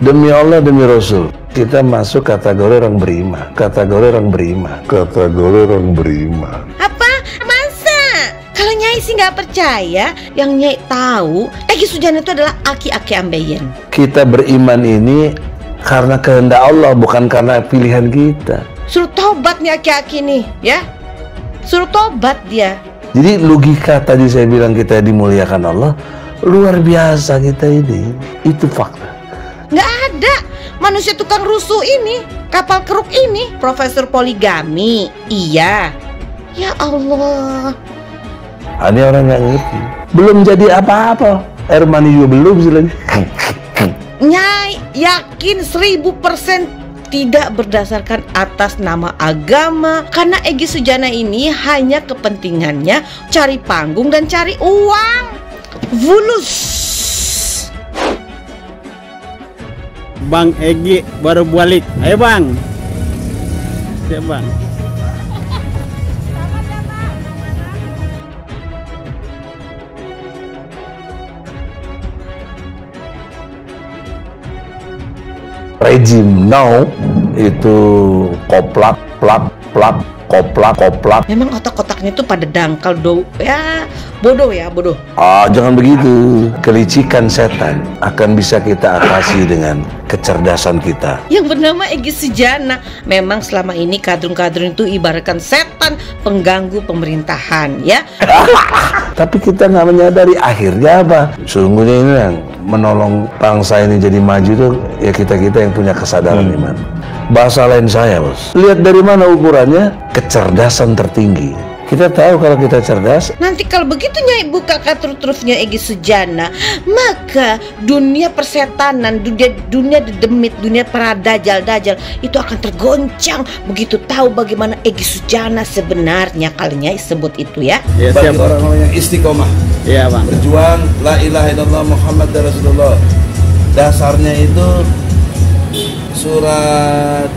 Demi Allah, demi Rasul, kita masuk kategori orang beriman. Kategori orang beriman. Kategori orang beriman. Apa? Masa? Kalau Nyai sih nggak percaya, yang Nyai tahu, Egy Sujana itu adalah aki-aki ambeien. Kita beriman ini karena kehendak Allah, bukan karena pilihan kita. Suruh tobat nih aki-aki nih, ya. Suruh tobat dia. Jadi logika tadi saya bilang kita dimuliakan Allah, luar biasa kita ini. Itu fakta. Nggak ada manusia tukang rusuh ini, kapal keruk ini, profesor poligami. Iya. Ya Allah. Ini orang nggak ngerti. Belum jadi apa-apa. Air mani juga belum sih lagi. Nyai yakin 1000% tidak berdasarkan atas nama agama. Karena Egy Sujana ini hanya kepentingannya cari panggung dan cari uang. Fulus. Bang Egy baru balik. Ayo Bang. Siap Bang. Rejim now itu koplak, plak, plak, koplak, koplak. Memang otak-otaknya tuh pada dangkal ya, bodoh ya, bodoh. Jangan begitu. Kelicikan setan akan bisa kita atasi dengan kecerdasan kita. Yang bernama Egy Sujana. Memang selama ini kadrun-kadrun itu ibaratkan setan pengganggu pemerintahan, ya. Tapi kita nggak menyadari akhirnya apa. Sungguhnya ini yang menolong bangsa ini jadi maju tuh ya kita-kita yang punya kesadaran iman. Bahasa lain saya, Bos. Lihat dari mana ukurannya? Kecerdasan tertinggi. Kita tahu kalau kita cerdas. Nanti kalau begitu Nyai buka kartu-trufnya Egy Sujana, maka dunia persetanan, dunia dedemit, dunia para dajal-dajal itu akan tergoncang begitu tahu bagaimana Egy Sujana sebenarnya. Kalau Nyai sebut itu ya. Ya, bagi orang-orang yang istiqomah. Iya Bang. Berjuang la ilaha illallah Muhammad Rasulullah. Dasarnya itu surat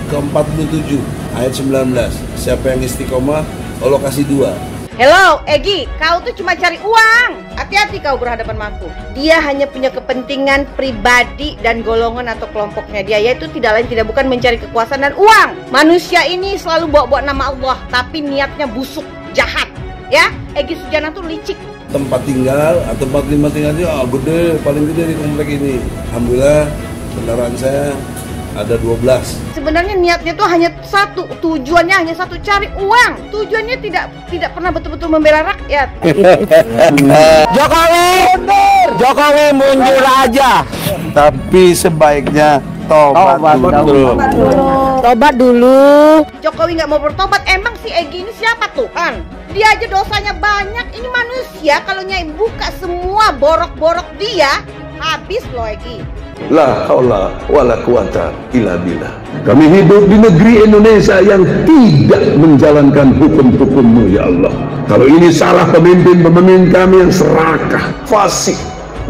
ke-47 ayat 19. Siapa yang istiqomah, Allah kasih 2. Hello, Egy, kau tuh cuma cari uang. Hati-hati kau berhadapan sama aku. Dia hanya punya kepentingan pribadi dan golongan atau kelompoknya dia, yaitu tidak lain tidak bukan mencari kekuasaan dan uang. Manusia ini selalu bawa-bawa nama Allah, tapi niatnya busuk, jahat. Ya, Egy Sujana tuh licik. Tempat tinggal atau tempat tinggalnya gede, paling gede di komplek ini. Alhamdulillah, kendaraan saya ada 12. Sebenarnya niatnya tuh hanya satu, tujuannya hanya satu, cari uang. Tujuannya tidak pernah betul-betul membela rakyat. Jokowi mundur aja. Tapi sebaiknya tobat dulu. Tobat dulu. Jokowi nggak mau bertobat. Emang si Egy ini siapa Tuhan? Dia aja dosanya banyak. Ini manusia. Kalau Nyai buka semua borok-borok dia, habis loh Egy. La haula wala quwata illa billah. Kami hidup di negeri Indonesia yang tidak menjalankan hukum-hukum-Mu ya Allah. Kalau ini salah pemimpin kami yang serakah, fasik,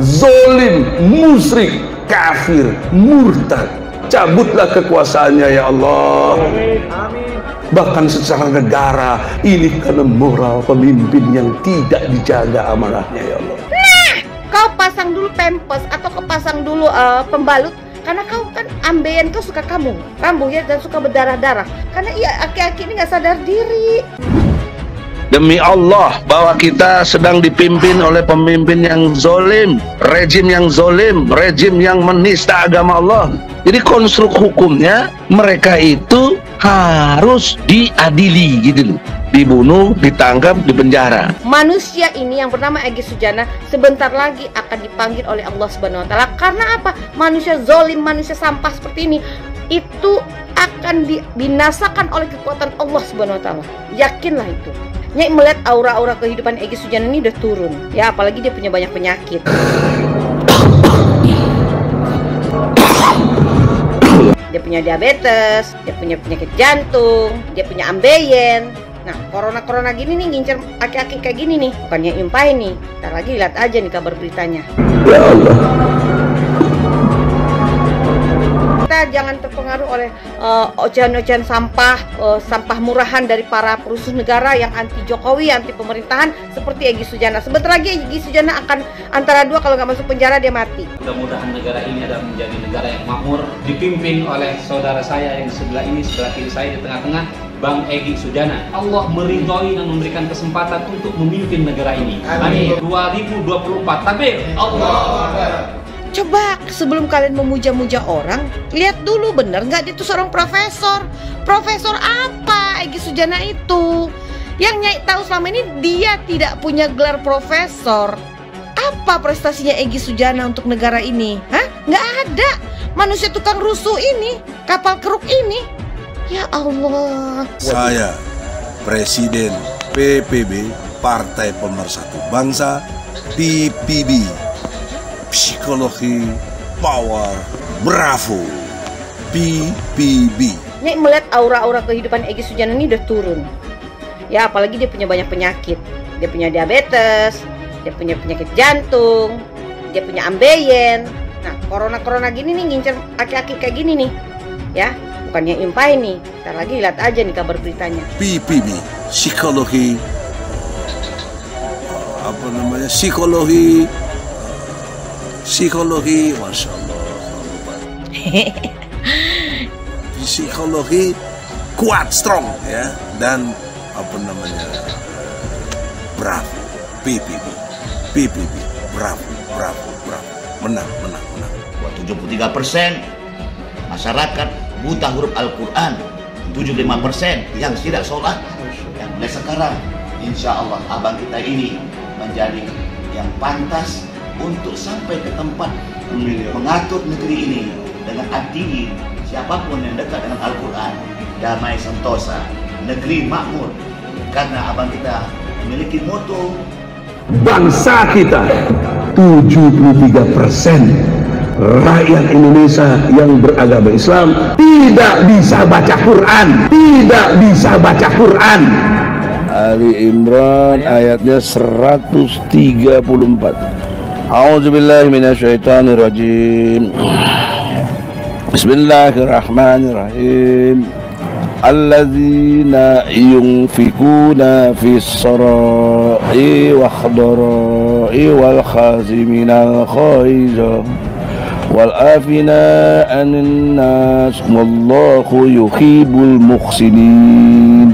zolim, musyrik, kafir, murtad. Cabutlah kekuasaannya ya Allah. Bahkan secara negara ini karena moral pemimpin yang tidak dijaga amanahnya ya Allah. Kau pasang dulu pampers atau kau pasang dulu pembalut, karena kau kan ambeien, kau suka kambuh ya, dan suka berdarah-darah. Karena iya aki-aki ini nggak sadar diri. Demi Allah bahwa kita sedang dipimpin oleh pemimpin yang zolim, rejim yang zolim, rejim yang menista agama Allah. Jadi konstruk hukumnya mereka itu harus diadili gitu loh. Dibunuh, ditangkap, dipenjara. Manusia ini yang bernama Egy Sujana sebentar lagi akan dipanggil oleh Allah Subhanahu wa taala. Karena apa? Manusia zolim, manusia sampah seperti ini itu akan dibinasakan oleh kekuatan Allah Subhanahu wa taala. Yakinlah itu. Nyai melihat aura-aura kehidupan Egy Sujana ini udah turun. Ya, apalagi dia punya banyak penyakit. Dia punya diabetes, dia punya penyakit jantung, dia punya ambeien. Nah, corona gini nih ngincer aki-aki kayak gini nih. Bukannya nyumpahin nih. Ntar lagi lihat aja nih kabar beritanya. Ya Allah. Kita jangan terpengaruh oleh ocehan-ocehan sampah, sampah murahan dari para perusuh negara yang anti Jokowi, anti pemerintahan seperti Egy Sujana. Sebentar lagi Egy Sujana akan antara dua, kalau nggak masuk penjara dia mati. Mudah-mudahan negara ini adalah menjadi negara yang makmur, dipimpin oleh saudara saya yang sebelah ini, sebelah kiri saya di tengah-tengah, Bang Egy Sujana. Allah meridhoi dan memberikan kesempatan untuk memimpin negara ini. Amin. 2024. Takbir. Allah. Coba sebelum kalian memuja-muja orang, lihat dulu bener nggak dia itu seorang profesor. Profesor apa Egy Sujana itu? Yang Nyai tahu selama ini dia tidak punya gelar profesor. Apa prestasinya Egy Sujana untuk negara ini? Hah? Nggak ada. Manusia tukang rusuh ini, kapal keruk ini. Ya Allah. Saya Presiden PPB Partai Pemersatu Bangsa, PPB, Psikologi Power Bravo, PPB. Nyai melihat aura-aura kehidupan Egy Sujana ini udah turun. Ya apalagi dia punya banyak penyakit. Dia punya diabetes, dia punya penyakit jantung, dia punya ambeien. Nah, corona gini nih ngincer aki-aki kayak gini nih. Ya, bukannya impai nih. Ntar lagi lihat aja nih kabar beritanya. PPB, psikologi apa namanya? Psikologi, Masya Allah. Psikologi kuat, strong ya, dan apa namanya? Bravo, PPB, bravo. Menang. 73% masyarakat buta huruf Al-Quran, 75% yang tidak sholat. Yang mulai sekarang, insya Allah abang kita ini menjadi yang pantas untuk sampai ke tempat mengatur negeri ini dengan adil. Siapapun yang dekat dengan Al-Quran, damai sentosa, negeri makmur. Karena abang kita memiliki moto, bangsa kita 73% rakyat Indonesia yang beragama Islam tidak bisa baca Quran. Ali Imran ayatnya 134. A'udzubillahi minasyaitonirrajim. Bismillahirrahmanirrahim. Alladzina yunfikuna fis sarai wa khadarai wal khaziminal khaiza wal afina anin nas wallahu yuhibbul muhsinin.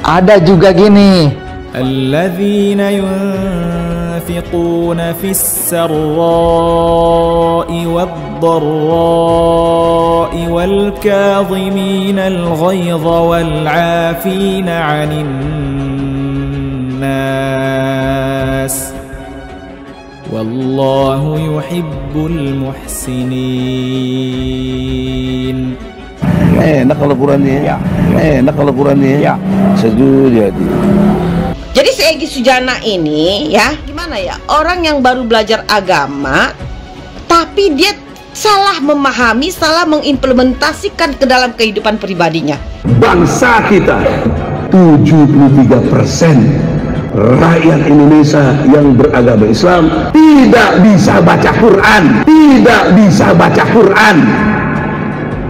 Ada juga gini. Alladzina yunfiquna fis sarai wad-dharrai wal kadhiminal ghaidha wal 'afina 'anil nas wallahu yuhibbul muhsinin. Enak kalau Qurannya. Enak kalau Qurannya. Ya. Sejuk jadi. Jadi si Egy Sujana ini ya, gimana ya? Orang yang baru belajar agama, tapi dia salah memahami, salah mengimplementasikan ke dalam kehidupan pribadinya. Bangsa kita 73% rakyat Indonesia yang beragama Islam tidak bisa baca Quran.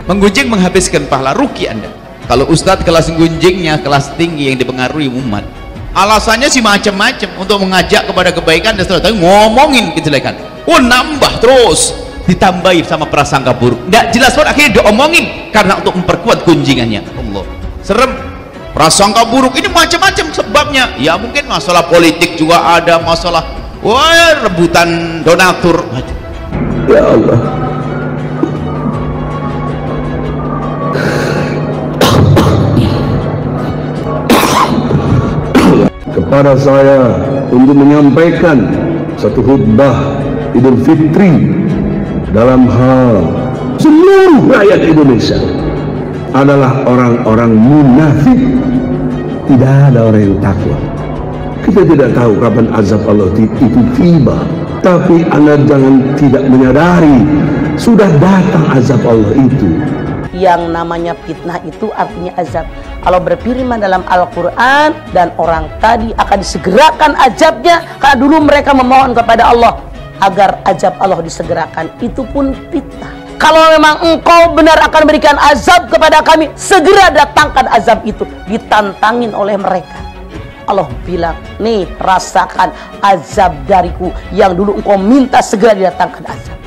Menggunjing menghabiskan pahala, rugi Anda. Kalau ustadz kelas gunjingnya kelas tinggi yang dipengaruhi umat, alasannya sih macam-macam untuk mengajak kepada kebaikan dan seterusnya, ngomongin kejelekan, nambah terus, ditambahi sama prasangka buruk, nggak jelas pun akhirnya diomongin karena untuk memperkuat gunjingannya. Allah, serem. Prasangka buruk ini macam-macam sebabnya. Ya mungkin masalah politik juga ada, masalah rebutan donatur. Ya Allah, kepada saya untuk menyampaikan satu khutbah Idul Fitri dalam hal seluruh rakyat Indonesia adalah orang-orang munafik. Tidak ada orang yang takwa. Kita tidak tahu kapan azab Allah itu tiba, tapi Anda jangan tidak menyadari sudah datang azab Allah itu. Yang namanya fitnah itu artinya azab. Allah berfirman dalam Al-Quran, dan orang tadi akan disegerakan azabnya karena dulu mereka memohon kepada Allah agar azab Allah disegerakan. Itu pun fitnah. Kalau memang engkau benar akan memberikan azab kepada kami, segera datangkan azab itu. Ditantangin oleh mereka. Allah bilang, nih rasakan azab dariku yang dulu engkau minta, segera didatangkan azab.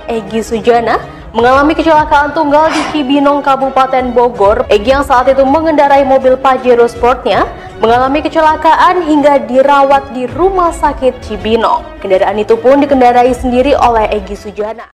Egy Sujana mengalami kecelakaan tunggal di Cibinong, Kabupaten Bogor. Egy yang saat itu mengendarai mobil Pajero Sportnya mengalami kecelakaan hingga dirawat di Rumah Sakit Cibinong. Kendaraan itu pun dikendarai sendiri oleh Egy Sujana.